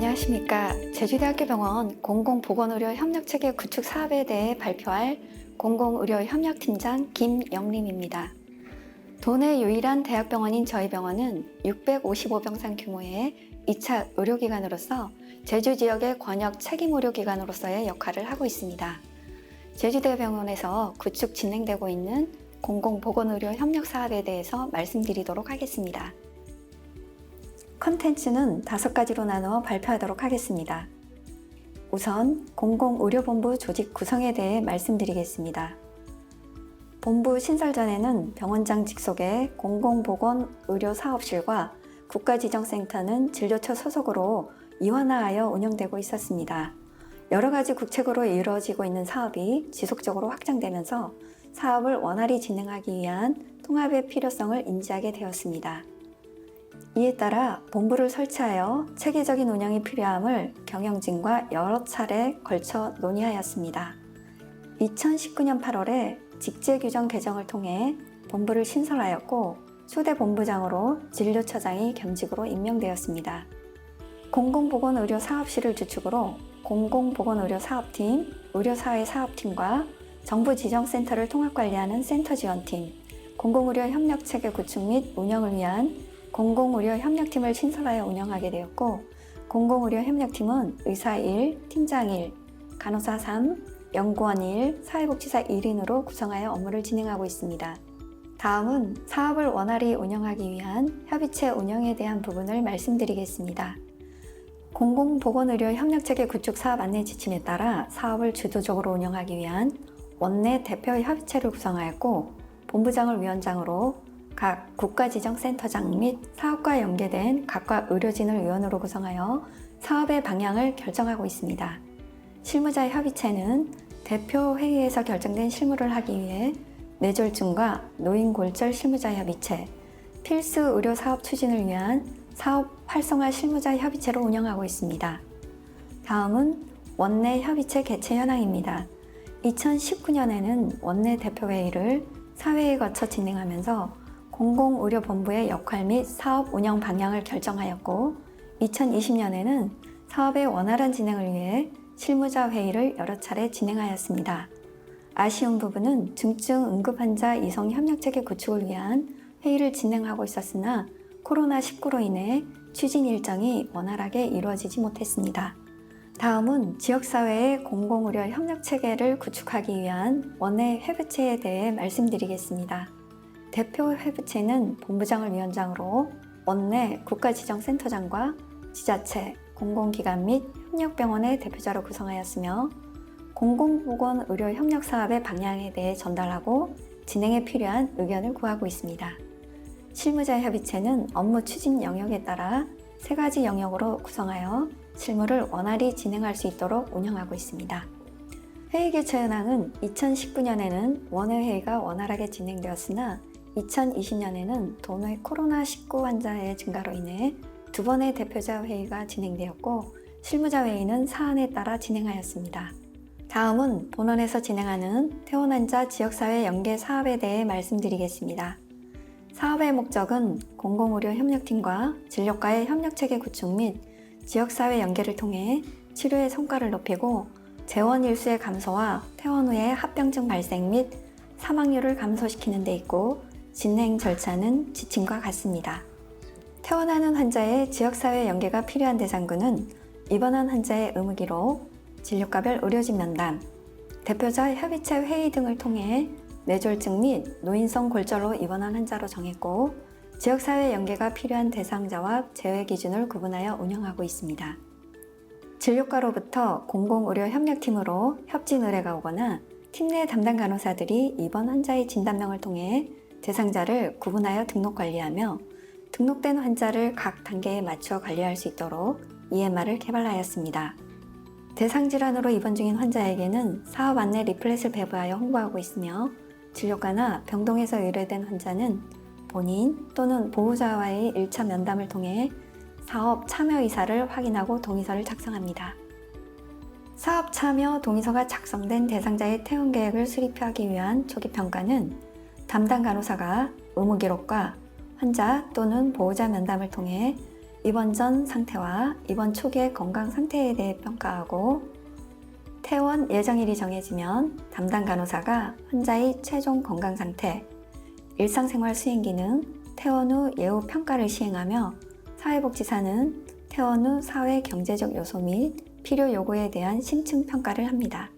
안녕하십니까. 제주대학교 병원 공공보건의료 협력체계 구축 사업에 대해 발표할 공공의료협력팀장 김영림입니다. 도내 유일한 대학병원인 저희 병원은 655병상 규모의 2차 의료기관으로서 제주 지역의 권역 책임 의료기관으로서의 역할을 하고 있습니다. 제주대병원에서 구축 진행되고 있는 공공보건의료 협력 사업에 대해서 말씀드리도록 하겠습니다. 컨텐츠는 5가지로 나누어 발표하도록 하겠습니다. 우선 공공의료본부 조직 구성에 대해 말씀드리겠습니다. 본부 신설 전에는 병원장 직속의 공공보건의료사업실과 국가지정센터는 진료처 소속으로 이원화하여 운영되고 있었습니다. 여러 가지 국책으로 이루어지고 있는 사업이 지속적으로 확장되면서 사업을 원활히 진행하기 위한 통합의 필요성을 인지하게 되었습니다. 이에 따라 본부를 설치하여 체계적인 운영이 필요함을 경영진과 여러 차례 걸쳐 논의하였습니다. 2019년 8월에 직제규정 개정을 통해 본부를 신설하였고 초대 본부장으로 진료처장이 겸직으로 임명되었습니다. 공공보건의료사업실을 주축으로 공공보건의료사업팀, 의료사회사업팀과 정부지정센터를 통합관리하는 센터지원팀, 공공의료협력체계 구축 및 운영을 위한 공공의료협력팀을 신설하여 운영하게 되었고, 공공의료협력팀은 의사 1, 팀장 1, 간호사 3, 연구원 1, 사회복지사 1인으로 구성하여 업무를 진행하고 있습니다. 다음은 사업을 원활히 운영하기 위한 협의체 운영에 대한 부분을 말씀드리겠습니다. 공공보건의료협력체계 구축 사업 안내 지침에 따라 사업을 주도적으로 운영하기 위한 원내 대표 협의체를 구성하였고, 본부장을 위원장으로 각 국가지정센터장 및 사업과 연계된 각과 의료진을 위원으로 구성하여 사업의 방향을 결정하고 있습니다. 실무자 협의체는 대표 회의에서 결정된 실무를 하기 위해 뇌졸중과 노인골절 실무자 협의체, 필수 의료 사업 추진을 위한 사업 활성화 실무자 협의체로 운영하고 있습니다. 다음은 원내 협의체 개최 현황입니다. 2019년에는 원내 대표회의를 사회에 거쳐 진행하면서 공공의료본부의 역할 및 사업 운영 방향을 결정하였고, 2020년에는 사업의 원활한 진행을 위해 실무자 회의를 여러 차례 진행하였습니다. 아쉬운 부분은 중증 응급환자 이송 협력체계 구축을 위한 회의를 진행하고 있었으나 코로나19로 인해 추진 일정이 원활하게 이루어지지 못했습니다. 다음은 지역사회의 공공의료 협력체계를 구축하기 위한 원내 협의체에 대해 말씀드리겠습니다. 대표 협의체는 본부장을 위원장으로 원내 국가지정센터장과 지자체, 공공기관 및 협력병원의 대표자로 구성하였으며, 공공보건의료협력사업의 방향에 대해 전달하고 진행에 필요한 의견을 구하고 있습니다. 실무자 협의체는 업무 추진 영역에 따라 3가지 영역으로 구성하여 실무를 원활히 진행할 수 있도록 운영하고 있습니다. 회의 개최 현황은 2019년에는 원외회의가 원활하게 진행되었으나 2020년에는 도내 코로나19 환자의 증가로 인해 2번의 대표자 회의가 진행되었고, 실무자 회의는 사안에 따라 진행하였습니다. 다음은 본원에서 진행하는 퇴원 환자 지역사회 연계 사업에 대해 말씀드리겠습니다. 사업의 목적은 공공의료협력팀과 진료과의 협력체계 구축 및 지역사회 연계를 통해 치료의 성과를 높이고 재원 일수의 감소와 퇴원 후의 합병증 발생 및 사망률을 감소시키는 데 있고, 진행 절차는 지침과 같습니다. 퇴원하는 환자의 지역사회 연계가 필요한 대상군은 입원한 환자의 의무기록, 진료과별 의료진 면담, 대표자 협의체 회의 등을 통해 뇌졸중 및 노인성 골절로 입원한 환자로 정했고, 지역사회 연계가 필요한 대상자와 제외 기준을 구분하여 운영하고 있습니다. 진료과로부터 공공의료협력팀으로 협진 의뢰가 오거나 팀 내 담당 간호사들이 입원 환자의 진단명을 통해 대상자를 구분하여 등록 관리하며 등록된 환자를 각 단계에 맞추어 관리할 수 있도록 EMR을 개발하였습니다. 대상 질환으로 입원 중인 환자에게는 사업 안내 리플렛을 배부하여 홍보하고 있으며, 진료과나 병동에서 의뢰된 환자는 본인 또는 보호자와의 1차 면담을 통해 사업 참여 의사를 확인하고 동의서를 작성합니다. 사업 참여 동의서가 작성된 대상자의 퇴원 계획을 수립하기 위한 초기 평가는 담당 간호사가 의무 기록과 환자 또는 보호자 면담을 통해 입원 전 상태와 입원 초기의 건강 상태에 대해 평가하고 퇴원 예정일이 정해지면 담당 간호사가 환자의 최종 건강 상태, 일상생활 수행 기능, 퇴원 후 예후 평가를 시행하며 사회복지사는 퇴원 후 사회 경제적 요소 및 필요 요구에 대한 심층 평가를 합니다.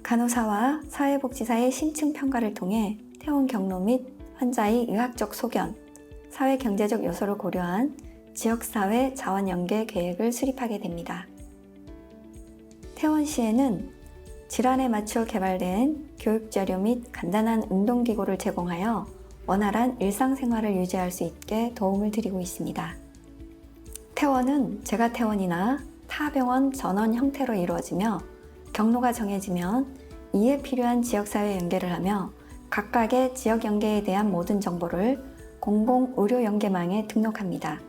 간호사와 사회복지사의 심층 평가를 통해 퇴원 경로 및 환자의 의학적 소견, 사회 경제적 요소를 고려한 지역사회 자원 연계 계획을 수립하게 됩니다. 퇴원 시에는 질환에 맞춰 개발된 교육자료 및 간단한 운동기구를 제공하여 원활한 일상생활을 유지할 수 있게 도움을 드리고 있습니다. 퇴원은 재가퇴원이나 타 병원 전원 형태로 이루어지며 경로가 정해지면 이에 필요한 지역사회 연계를 하며 각각의 지역 연계에 대한 모든 정보를 공공의료연계망에 등록합니다.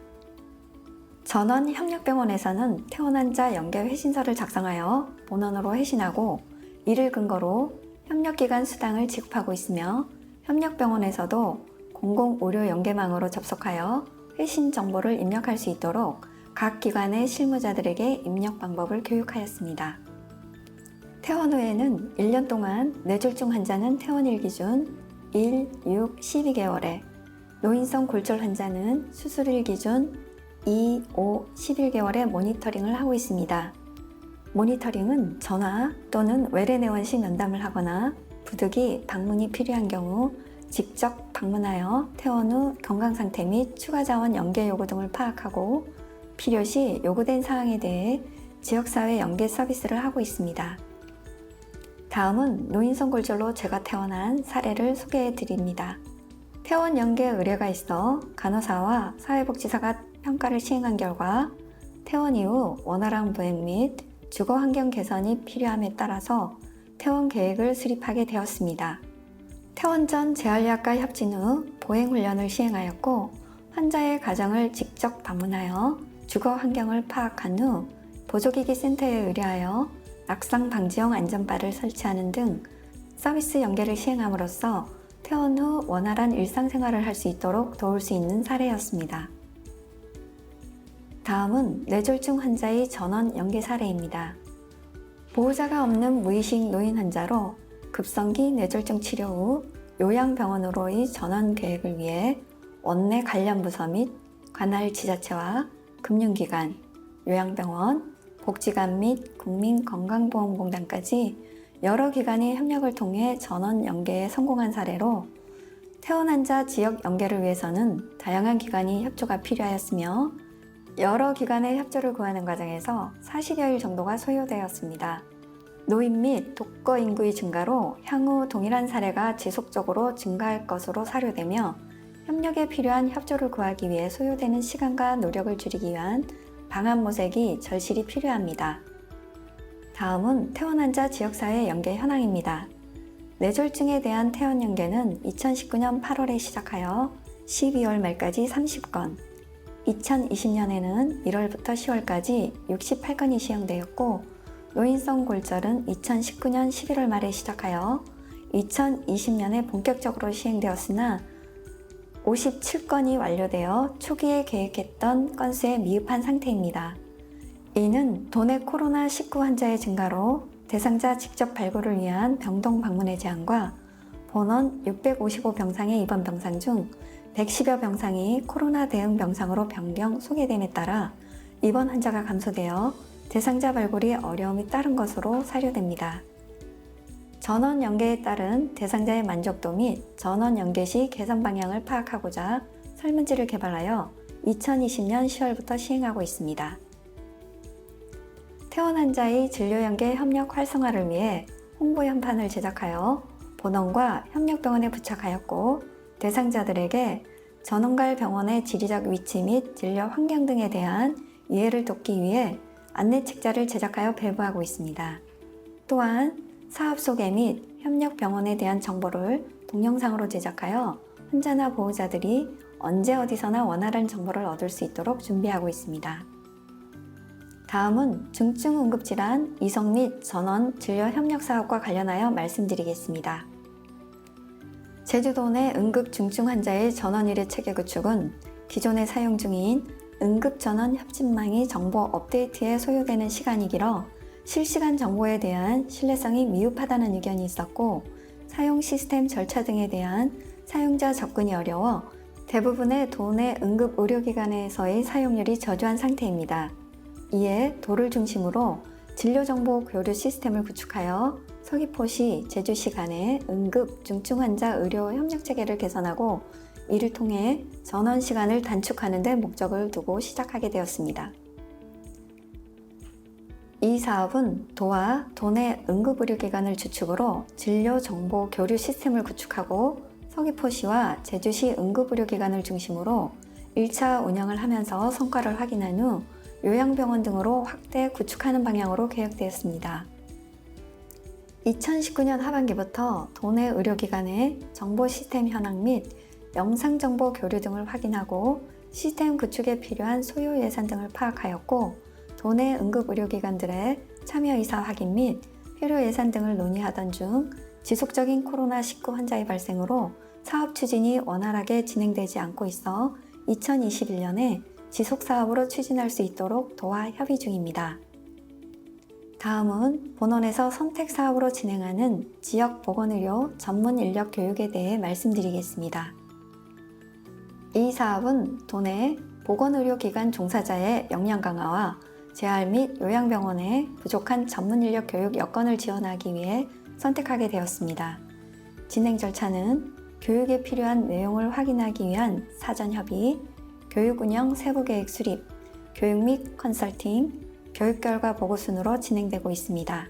전원협력병원에서는 퇴원 환자 연계 회신서를 작성하여 본원으로 회신하고 이를 근거로 협력기관 수당을 지급하고 있으며 협력병원에서도 공공의료연계망으로 접속하여 회신 정보를 입력할 수 있도록 각 기관의 실무자들에게 입력 방법을 교육하였습니다. 퇴원 후에는 1년 동안 뇌졸중 환자는 퇴원일 기준 1, 6, 12개월에, 노인성 골절 환자는 수술일 기준 2, 5, 11개월에 모니터링을 하고 있습니다. 모니터링은 전화 또는 외래내원 시 면담을 하거나 부득이 방문이 필요한 경우 직접 방문하여 퇴원 후 건강 상태 및 추가 자원 연계 요구 등을 파악하고 필요시 요구된 사항에 대해 지역사회 연계 서비스를 하고 있습니다. 다음은 노인성 골절로 재가퇴원한 사례를 소개해 드립니다. 퇴원 연계 의뢰가 있어 간호사와 사회복지사가 평가를 시행한 결과 퇴원 이후 원활한 보행 및 주거 환경 개선이 필요함에 따라서 퇴원 계획을 수립하게 되었습니다. 퇴원 전 재활의학과 협진 후 보행 훈련을 시행하였고 환자의 가정을 직접 방문하여 주거 환경을 파악한 후 보조기기 센터에 의뢰하여 낙상 방지용 안전바를 설치하는 등 서비스 연계를 시행함으로써 퇴원 후 원활한 일상생활을 할 수 있도록 도울 수 있는 사례였습니다. 다음은 뇌졸중 환자의 전원 연계 사례입니다. 보호자가 없는 무의식 노인 환자로 급성기 뇌졸중 치료 후 요양병원으로의 전원 계획을 위해 원내 관련 부서 및 관할 지자체와 금융기관, 요양병원, 복지관 및 국민건강보험공단까지 여러 기관의 협력을 통해 전원 연계에 성공한 사례로 퇴원 환자 지역 연계를 위해서는 다양한 기관이 협조가 필요하였으며 여러 기관의 협조를 구하는 과정에서 40여일 정도가 소요되었습니다. 노인 및 독거 인구의 증가로 향후 동일한 사례가 지속적으로 증가할 것으로 사료되며 협력에 필요한 협조를 구하기 위해 소요되는 시간과 노력을 줄이기 위한 방안 모색이 절실히 필요합니다. 다음은 퇴원 환자 지역사회 연계 현황입니다. 뇌졸중에 대한 퇴원 연계는 2019년 8월에 시작하여 12월 말까지 30건, 2020년에는 1월부터 10월까지 68건이 시행되었고 노인성 골절은 2019년 11월 말에 시작하여 2020년에 본격적으로 시행되었으나 57건이 완료되어 초기에 계획했던 건수에 미흡한 상태입니다. 이는 도내 코로나19 환자의 증가로 대상자 직접 발굴을 위한 병동 방문의 제한과 본원 655병상의 입원 병상 중 110여 병상이 코로나 대응 병상으로 변경 소개됨에 따라 입원 환자가 감소되어 대상자 발굴이 어려움이 따른 것으로 사료됩니다. 전원 연계에 따른 대상자의 만족도 및 전원 연계 시 개선 방향을 파악하고자 설문지를 개발하여 2020년 10월부터 시행하고 있습니다. 퇴원 환자의 진료 연계 협력 활성화를 위해 홍보 현판을 제작하여 본원과 협력병원에 부착하였고 대상자들에게 전원갈 병원의 지리적 위치 및 진료 환경 등에 대한 이해를 돕기 위해 안내 책자를 제작하여 배부하고 있습니다. 또한 사업 소개 및 협력병원에 대한 정보를 동영상으로 제작하여 환자나 보호자들이 언제 어디서나 원활한 정보를 얻을 수 있도록 준비하고 있습니다. 다음은 중증 응급질환 이송 및 전원 진료 협력 사업과 관련하여 말씀드리겠습니다. 제주도 내 응급 중증 환자의 전원 일회 체계 구축은 기존에 사용 중인 응급전원 협진망이 정보 업데이트에 소요되는 시간이 길어 실시간 정보에 대한 신뢰성이 미흡하다는 의견이 있었고, 사용 시스템 절차 등에 대한 사용자 접근이 어려워 대부분의 도내 응급 의료기관에서의 사용률이 저조한 상태입니다. 이에 도를 중심으로 진료정보 교류 시스템을 구축하여 서귀포시, 제주시 간의 응급 중증 환자 의료 협력 체계를 개선하고, 이를 통해 전원 시간을 단축하는 데 목적을 두고 시작하게 되었습니다. 이 사업은 도와 도내 응급의료기관을 주축으로 진료정보 교류 시스템을 구축하고, 서귀포시와 제주시 응급의료기관을 중심으로 1차 운영을 하면서 성과를 확인한 후 요양병원 등으로 확대 구축하는 방향으로 계획되었습니다. 2019년 하반기부터 도내 의료기관의 정보 시스템 현황 및 영상정보 교류 등을 확인하고 시스템 구축에 필요한 소요 예산 등을 파악하였고, 도내 응급의료기관들의 참여 의사 확인 및 필요 예산 등을 논의하던 중 지속적인 코로나19 환자의 발생으로 사업 추진이 원활하게 진행되지 않고 있어 2021년에 지속사업으로 추진할 수 있도록 도와 협의 중입니다. 다음은 본원에서 선택사업으로 진행하는 지역보건의료 전문 인력 교육에 대해 말씀드리겠습니다. 이 사업은 도내 보건의료기관 종사자의 역량 강화와 재활 및 요양병원의 부족한 전문 인력 교육 여건을 지원하기 위해 선택하게 되었습니다. 진행 절차는 교육에 필요한 내용을 확인하기 위한 사전 협의, 교육 운영 세부 계획 수립, 교육 및 컨설팅, 교육 결과 보고 순으로 진행되고 있습니다.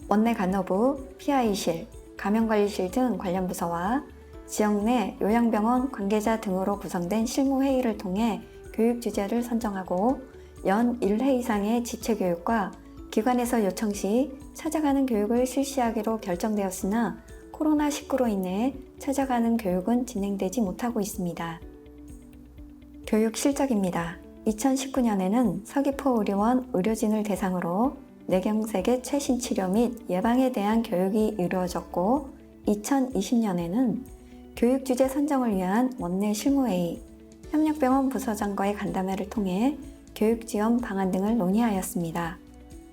원내 간호부, PI실, 감염관리실 등 관련 부서와 지역 내 요양병원 관계자 등으로 구성된 실무회의를 통해 교육 주제를 선정하고 연 1회 이상의 지체교육과 기관에서 요청 시 찾아가는 교육을 실시하기로 결정되었으나 코로나19로 인해 찾아가는 교육은 진행되지 못하고 있습니다. 교육 실적입니다. 2019년에는 서귀포의료원 의료진을 대상으로 뇌경색의 최신 치료 및 예방에 대한 교육이 이루어졌고, 2020년에는 교육 주제 선정을 위한 원내 실무회의, 협력병원 부서장과의 간담회를 통해 교육 지원 방안 등을 논의하였습니다.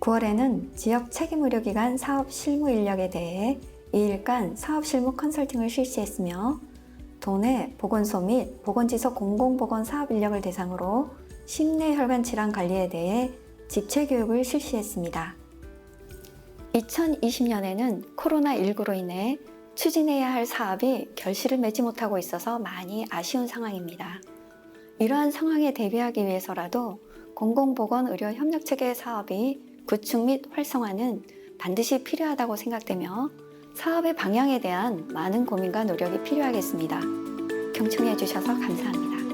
9월에는 지역 책임의료기관 사업 실무 인력에 대해 2일간 사업 실무 컨설팅을 실시했으며, 도내 보건소 및 보건지소 공공보건 사업 인력을 대상으로 심내 혈관 질환 관리에 대해 집체 교육을 실시했습니다. 2020년에는 코로나19로 인해 추진해야 할 사업이 결실을 맺지 못하고 있어서 많이 아쉬운 상황입니다. 이러한 상황에 대비하기 위해서라도 공공보건의료 협력체계 사업이 구축 및 활성화는 반드시 필요하다고 생각되며 사업의 방향에 대한 많은 고민과 노력이 필요하겠습니다. 경청해 주셔서 감사합니다.